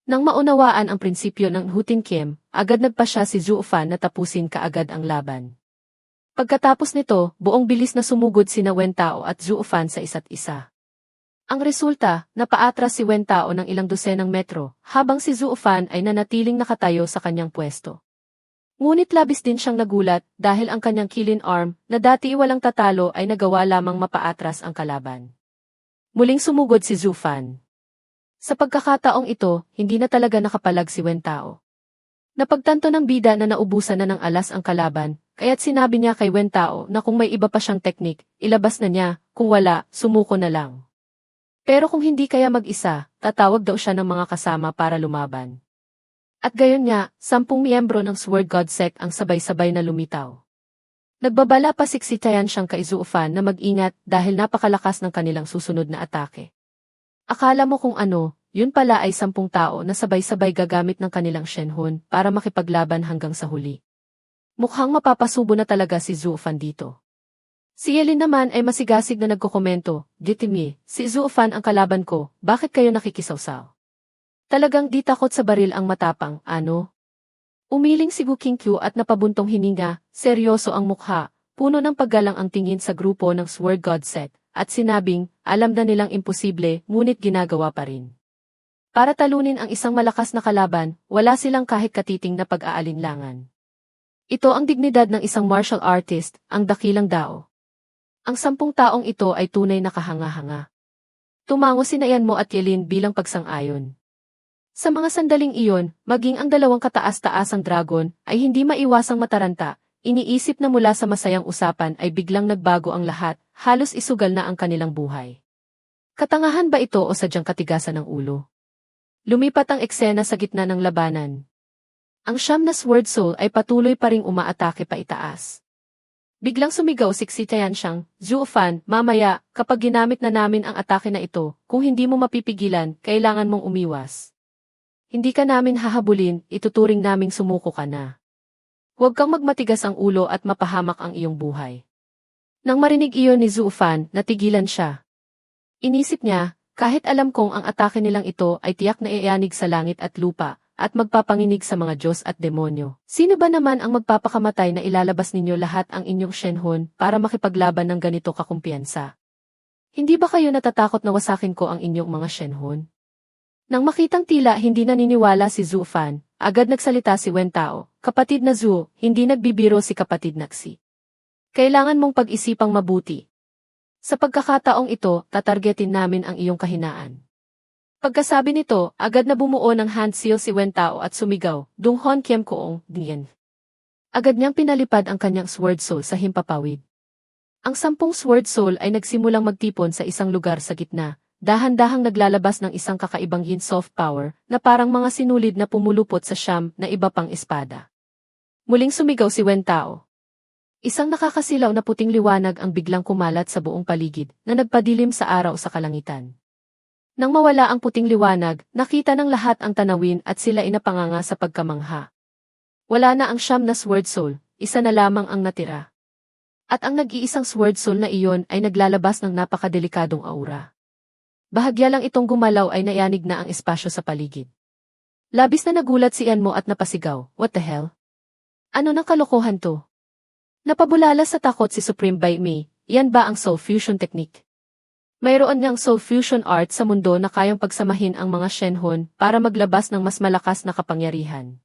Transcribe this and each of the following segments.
Nang maunawaan ang prinsipyo ng Hutin Kiem, agad nagpasya si Zhou Fan na tapusin kaagad ang laban. Pagkatapos nito, buong bilis na sumugod sina Wen Tao at Zhou Fan sa isa't isa. Ang resulta, napaatras si Wen Tao ng ilang dosenang metro, habang si Zhou Fan ay nanatiling nakatayo sa kanyang pwesto. Ngunit labis din siyang nagulat dahil ang kanyang killing arm, na dati walang tatalo ay nagawa lamang mapaatras ang kalaban. Muling sumugod si Zhou Fan. Sa pagkakataong ito, hindi na talaga nakapalag si Wen Tao. Napagtanto ng bida na naubusan na ng alas ang kalaban, kaya't sinabi niya kay Wen Tao na kung may iba pa siyang teknik, ilabas na niya, kung wala, sumuko na lang. Pero kung hindi kaya mag-isa, tatawag daw siya ng mga kasama para lumaban. At gayon nga, 10 miyembro ng Sword God Sect ang sabay-sabay na lumitaw. Nagbabala pa siksitayan siyang kay Zhou Fan na mag-ingat dahil napakalakas ng kanilang susunod na atake. Akala mo kung ano, yun pala ay 10 tao na sabay-sabay gagamit ng kanilang Shenhun para makipaglaban hanggang sa huli. Mukhang mapapasubo na talaga si Zhou Fan dito. Si Yelin naman ay masigasig na nagkokomento, "Gitimi, si Zhou Fan ang kalaban ko, bakit kayo nakikisawsaw? Talagang di takot sa baril ang matapang, ano?" Umiling si Gu Qingqiu at napabuntong hininga, seryoso ang mukha, puno ng paggalang ang tingin sa grupo ng Sword God Sect, at sinabing, alam na nilang imposible, ngunit ginagawa pa rin. Para talunin ang isang malakas na kalaban, wala silang kahit katiting na pag-aalinlangan. Ito ang dignidad ng isang martial artist, ang dakilang Dao. Ang 10 taong ito ay tunay na kahanga-hanga. Tumango sina Yanmo at Yelin bilang pagsang-ayon. Sa mga sandaling iyon, maging ang 2 kataas-taasang dragon ay hindi maiwasang mataranta. Iniisip na mula sa masayang usapan ay biglang nagbago ang lahat, halos isugal na ang kanilang buhay. Katangahan ba ito o sadyang katigasan ng ulo? Lumipat ang eksena sa gitna ng labanan. Ang 9 na Sword Soul ay patuloy pa ring umaatake pa itaas. Biglang sumigaw siksitayan siyang, "Zhou Fan, mamaya, kapag ginamit na namin ang atake na ito, kung hindi mo mapipigilan, kailangan mong umiwas. Hindi ka namin hahabulin, ituturing naming sumuko ka na. Huwag kang magmatigas ang ulo at mapahamak ang iyong buhay." Nang marinig iyon ni Zhou Fan, natigilan siya. Inisip niya, kahit alam kong ang atake nilang ito ay tiyak na iayanig sa langit at lupa, at magpapanginig sa mga Diyos at demonyo. Sino ba naman ang magpapakamatay na ilalabas ninyo lahat ang inyong Shenhun para makipaglaban ng ganito kakumpiyansa? Hindi ba kayo natatakot na wasakin ko ang inyong mga Shenhun? Nang makitang tila hindi naniniwala si Zhou Fan, agad nagsalita si Wen Tao, "Kapatid na Zhou, hindi nagbibiro si kapatid Naxi. Kailangan mong pag-isipang mabuti. Sa pagkakataong ito, tatargetin namin ang iyong kahinaan." Pagkasabi nito, agad na bumuo ng hand seal si Wen Tao at sumigaw, "Dunghon Kiem Koong, Diyan." Agad niyang pinalipad ang kanyang Sword Soul sa himpapawid. Ang 10 Sword Soul ay nagsimulang magtipon sa isang lugar sa gitna, dahan-dahang naglalabas ng isang kakaibang yin soft power na parang mga sinulid na pumulupot sa siyam na iba pang espada. Muling sumigaw si Wen Tao. Isang nakakasilaw na puting liwanag ang biglang kumalat sa buong paligid na nagpadilim sa araw sa kalangitan. Nang mawala ang puting liwanag, nakita ng lahat ang tanawin at sila inapanganga sa pagkamangha. Wala na ang 9 na Sword Soul, isa na lamang ang natira. At ang nag-iisang Sword Soul na iyon ay naglalabas ng napakadelikadong aura. Bahagya lang itong gumalaw ay nayanig na ang espasyo sa paligid. Labis na nagulat si Yanmo at napasigaw, "What the hell? Ano nang kalokohan to?" Napabulala sa takot si Supreme by Me, yan ba ang Soul Fusion Technique? Mayroon ngang Soul Fusion Art sa mundo na kayang pagsamahin ang mga Shenhun para maglabas ng mas malakas na kapangyarihan.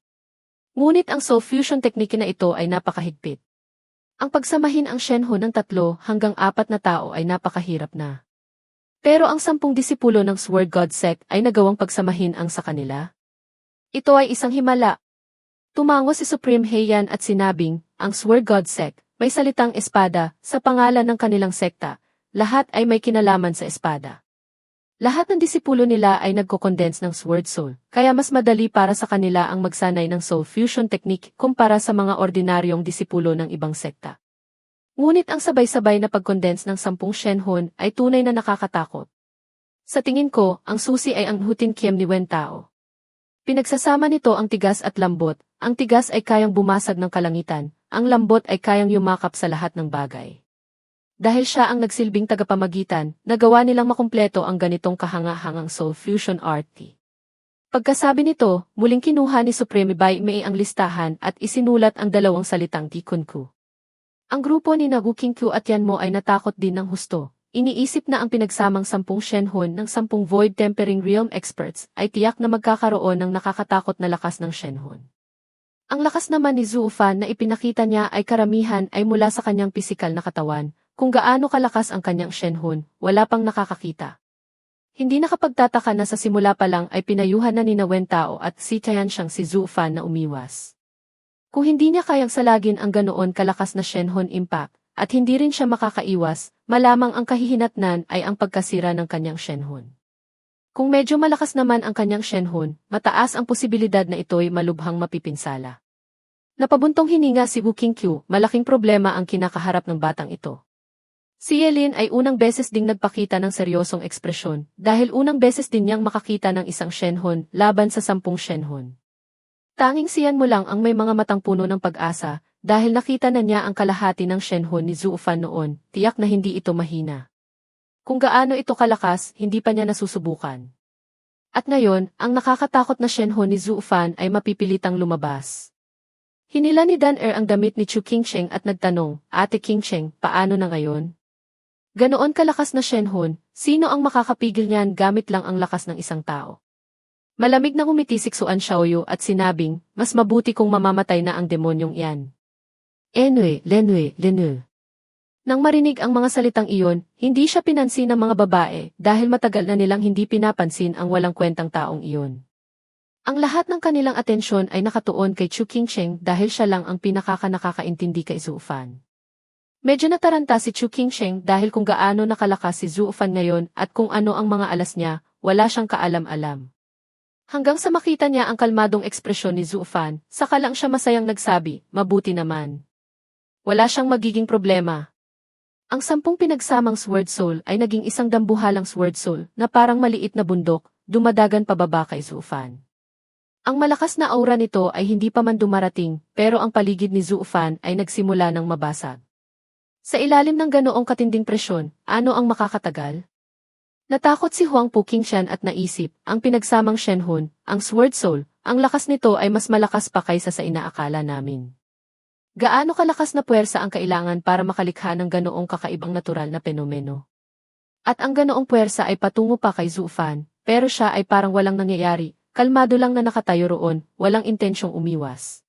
Ngunit ang Soul Fusion Technique na ito ay napakahigpit. Ang pagsamahin ang Shenhun ng 3 hanggang 4 na tao ay napakahirap na. Pero ang 10 disipulo ng Sword God Sect ay nagawang pagsamahin ang sa kanila. Ito ay isang himala. Tumango si Supreme Heian at sinabing, ang Sword God Sect, may salitang espada, sa pangalan ng kanilang sekta, lahat ay may kinalaman sa espada. Lahat ng disipulo nila ay nagko-condense ng Sword Soul, kaya mas madali para sa kanila ang magsanay ng Soul Fusion Technique kumpara sa mga ordinaryong disipulo ng ibang sekta. Ngunit ang sabay-sabay na pag-condense ng 10 Shenhun ay tunay na nakakatakot. Sa tingin ko, ang susi ay ang Hutin Kiem ni Wen Tao. Pinagsasama nito ang tigas at lambot, ang tigas ay kayang bumasag ng kalangitan, ang lambot ay kayang yumakap sa lahat ng bagay. Dahil siya ang nagsilbing tagapamagitan, nagawa nilang makumpleto ang ganitong kahanga-hangang Soul Fusion Art. Pagkasabi nito, muling kinuha ni Supreme Bai Mei ang listahan at isinulat ang dalawang salitang Tikunku. Ang grupo ni Wu Qingqiu at Yanmo ay natakot din ng husto. Iniisip na ang pinagsamang 10 Shenhun ng 10 Void Tempering Realm Experts ay tiyak na magkakaroon ng nakakatakot na lakas ng Shenhun. Ang lakas naman ni Zhu Fan na ipinakita niya ay karamihan ay mula sa kanyang pisikal na katawan. Kung gaano kalakas ang kanyang Shenhun, wala pang nakakakita. Hindi nakapagtataka na sa simula pa lang ay pinayuhan na ni Wen Tao at si Tianxiang si Zhu Fan na umiwas. Kung hindi niya kayang salagin ang ganoon kalakas na Shenhun impact, at hindi rin siya makakaiwas, malamang ang kahihinatnan ay ang pagkasira ng kanyang Shenhun. Kung medyo malakas naman ang kanyang Shenhun, mataas ang posibilidad na ito'y malubhang mapipinsala. Napabuntong hininga si Wu Qingqiu, malaking problema ang kinakaharap ng batang ito. Si Yelin ay unang beses ding nagpakita ng seryosong ekspresyon dahil unang beses din niyang makakita ng isang Shenhun laban sa 10 Shenhun. Tanging siyan mo lang ang may mga matang puno ng pag-asa dahil nakita na niya ang kalahati ng Shenhun ni Zhu Fan noon, tiyak na hindi ito mahina. Kung gaano ito kalakas, hindi pa niya nasusubukan. At ngayon, ang nakakatakot na Shenhun ni Zhu Fan ay mapipilitang lumabas. Hinila ni Dan ang damit ni Chu Qingsheng at nagtanong, Ate Qingsheng, paano na ngayon? Ganoon kalakas na Shenhun, sino ang makakapigil niyan gamit lang ang lakas ng isang tao? Malamig na ngumiti si Xuan Xiaoyu at sinabing, mas mabuti kung mamamatay na ang demonyong iyan. Lenue. Nang marinig ang mga salitang iyon, hindi siya pinansin ng mga babae dahil matagal na nilang hindi pinapansin ang walang kwentang taong iyon. Ang lahat ng kanilang atensyon ay nakatuon kay Chu Qingsheng dahil siya lang ang nakakaintindi kay Zhu Fan. Medyo nataranta si Chu Qingsheng dahil kung gaano nakalakas si Zhu Fan ngayon at kung ano ang mga alas niya, wala siyang kaalam-alam. Hanggang sa makita niya ang kalmadong ekspresyon ni Zhu Fan, saka lang siya masayang nagsabi, mabuti naman. Wala siyang magiging problema. Ang 10 pinagsamang Sword Soul ay naging isang dambuhalang Sword Soul na parang maliit na bundok, dumadagan pababa kay Zhu Fan. Ang malakas na aura nito ay hindi pa man dumarating, pero ang paligid ni Zhu Fan ay nagsimula ng mabasag. Sa ilalim ng ganoong katinding presyon, ano ang makakatagal? Natakot si Huang Puqingshan at naisip, ang pinagsamang Shenhun, ang Sword Soul, ang lakas nito ay mas malakas pa kaysa sa inaakala namin. Gaano kalakas na puwersa ang kailangan para makalikha ng ganoong kakaibang natural na penomeno? At ang ganoong puwersa ay patungo pa kay Zhu Fan, pero siya ay parang walang nangyayari, kalmado lang na nakatayo roon, walang intensyong umiwas.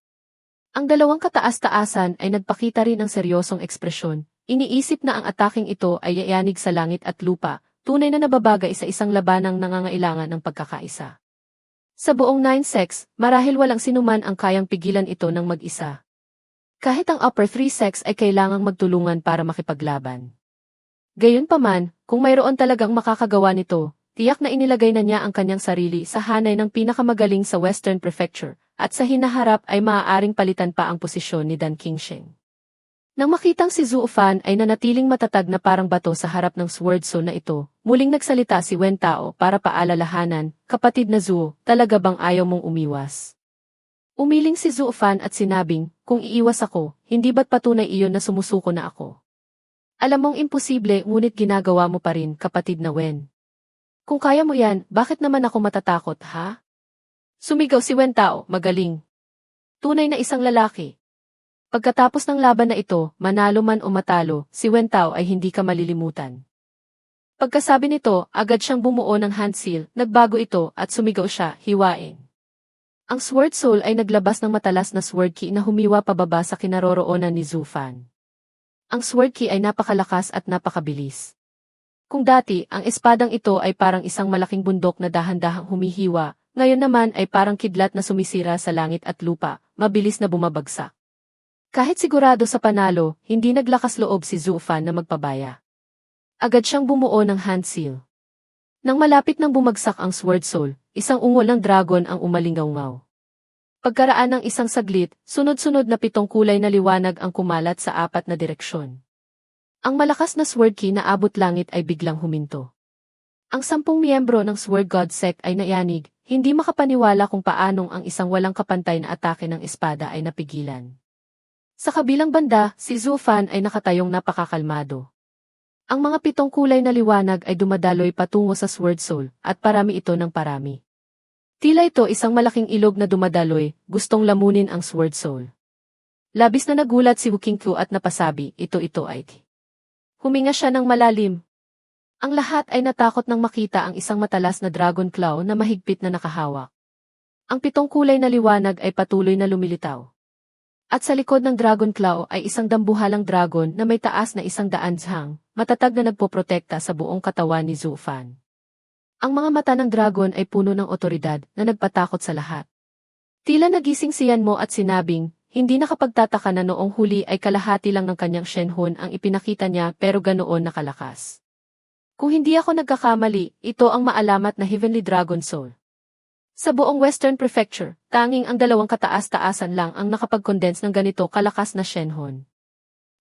Ang dalawang kataas-taasan ay nagpakita rin ng seryosong ekspresyon, iniisip na ang ataking ito ay yayanig sa langit at lupa, tunay na nababagay sa isang labanang nangangailangan ng pagkakaisa. Sa buong 9-6, marahil walang sinuman ang kayang pigilan ito ng mag-isa. Kahit ang upper 3-6 ay kailangang magtulungan para makipaglaban. Gayunpaman, kung mayroon talagang makakagawa nito, tiyak na inilagay na niya ang kanyang sarili sa hanay ng pinakamagaling sa Western Prefecture, at sa hinaharap ay maaaring palitan pa ang posisyon ni Dan Qingsheng. Nang makitang si Zhu Fan ay nanatiling matatag na parang bato sa harap ng Sword Soul na ito, muling nagsalita si Wen Tao para paalalahanan, kapatid na Zhu, talaga bang ayaw mong umiwas? Umiling si Zhu Fan at sinabing, kung iiwas ako, hindi ba't patunay iyon na sumusuko na ako? Alam mong imposible ngunit ginagawa mo pa rin, kapatid na Wen. Kung kaya mo yan, bakit naman ako matatakot, ha? Sumigaw si Wen Tao, magaling. Tunay na isang lalaki. Pagkatapos ng laban na ito, manalo man o matalo, si Wen Tao ay hindi ka malilimutan. Pagkasabi nito, agad siyang bumuo ng hand seal, nagbago ito at sumigaw siya, hiwain. Ang Sword Soul ay naglabas ng matalas na sword ki na humiwa pababa sa kinaroroonan ni Zhu Fan. Ang sword ki ay napakalakas at napakabilis. Kung dati, ang espadang ito ay parang isang malaking bundok na dahan-dahang humihiwa, ngayon naman ay parang kidlat na sumisira sa langit at lupa, mabilis na bumabagsak. Kahit sigurado sa panalo, hindi naglakas loob si Zhu Fan na magpabaya. Agad siyang bumuo ng hand seal. Nang malapit nang bumagsak ang Sword Soul, isang ungol ng dragon ang umalingaw-ngaw. Pagkaraan ng isang saglit, sunod-sunod na 7 kulay na liwanag ang kumalat sa 4 na direksyon. Ang malakas na sword ki na abot langit ay biglang huminto. Ang 10 miyembro ng Sword God Sect ay nayanig, hindi makapaniwala kung paanong ang isang walang kapantay na atake ng espada ay napigilan. Sa kabilang banda, si Zhu Fan ay nakatayong napakakalmado. Ang mga 7 kulay na liwanag ay dumadaloy patungo sa Sword Soul, at parami ito ng parami. Tila ito isang malaking ilog na dumadaloy, gustong lamunin ang Sword Soul. Labis na nagulat si Wu Qingqiu at napasabi, ito ay. Huminga siya ng malalim. Ang lahat ay natakot nang makita ang isang matalas na dragon claw na mahigpit na nakahawak. Ang 7 kulay na liwanag ay patuloy na lumilitaw. At sa likod ng dragon claw ay isang dambuhalang dragon na may taas na 100 zhang, matatag na nagpoprotekta sa buong katawan ni Zhu Fan. Ang mga mata ng dragon ay puno ng otoridad na nagpatakot sa lahat. Tila nagising si Yanmo at sinabing, hindi nakapagtataka na noong huli ay kalahati lang ng kanyang Shenhun ang ipinakita niya pero ganoon nakalakas. Kung hindi ako nagkakamali, ito ang maalamat na Heavenly Dragon Soul. Sa buong Western Prefecture, tanging ang 2 kataas-taasan lang ang nakapag-condense ng ganito kalakas na Shenhun.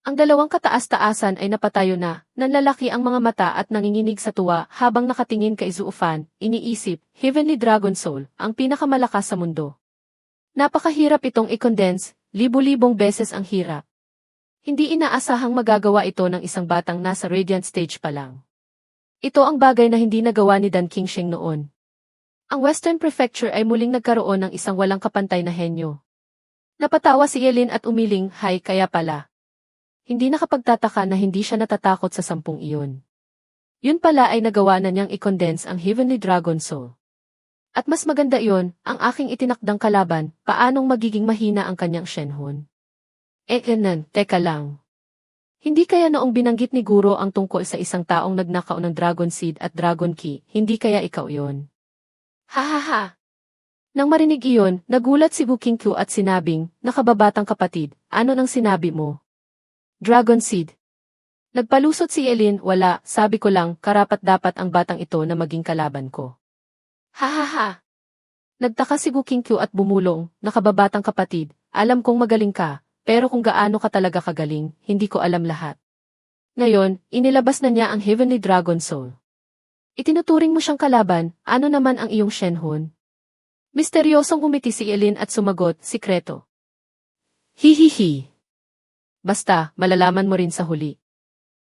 Ang 2 kataas-taasan ay napatayo na, nanlalaki ang mga mata at nanginginig sa tuwa habang nakatingin kay Zhu Fan, iniisip, Heavenly Dragon Soul, ang pinakamalakas sa mundo. Napakahirap itong i-condense, libu-libong beses ang hirap. Hindi inaasahang magagawa ito ng isang batang nasa Radiant Stage pa lang. Ito ang bagay na hindi nagawa ni Dan Qingsheng noon. Ang Western Prefecture ay muling nagkaroon ng isang walang kapantay na henyo. Napatawa si Yelin at umiling, hay kaya pala. Hindi nakapagtataka na hindi siya natatakot sa 10 iyon. Yun pala ay nagawa na niyang i-condense ang Heavenly Dragon Soul. At mas maganda iyon, ang aking itinakdang kalaban, paanong magiging mahina ang kanyang Shenhun? Teka lang. Hindi kaya noong binanggit ni Guro ang tungkol sa isang taong nagnakaw ng Dragon Seed at Dragon Key, hindi kaya ikaw iyon? Ha. Nang marinig iyon, nagulat si Wu Qingqiu at sinabing, nakababatang kapatid, ano nang sinabi mo? Dragon Seed. Nagpalusot si Elin, wala, sabi ko lang, karapat-dapat ang batang ito na maging kalaban ko. Ha. Nagtaka si Wu Qingqiu at bumulong, nakababatang kapatid, alam kong magaling ka, pero kung gaano ka talaga kagaling, hindi ko alam lahat. Ngayon, inilabas na niya ang Heavenly Dragon Soul. Itinuturing mo siyang kalaban, ano naman ang iyong Shenhun? Misteryosong umiti si Elin at sumagot, sikreto. Hihihi. Basta, malalaman mo rin sa huli.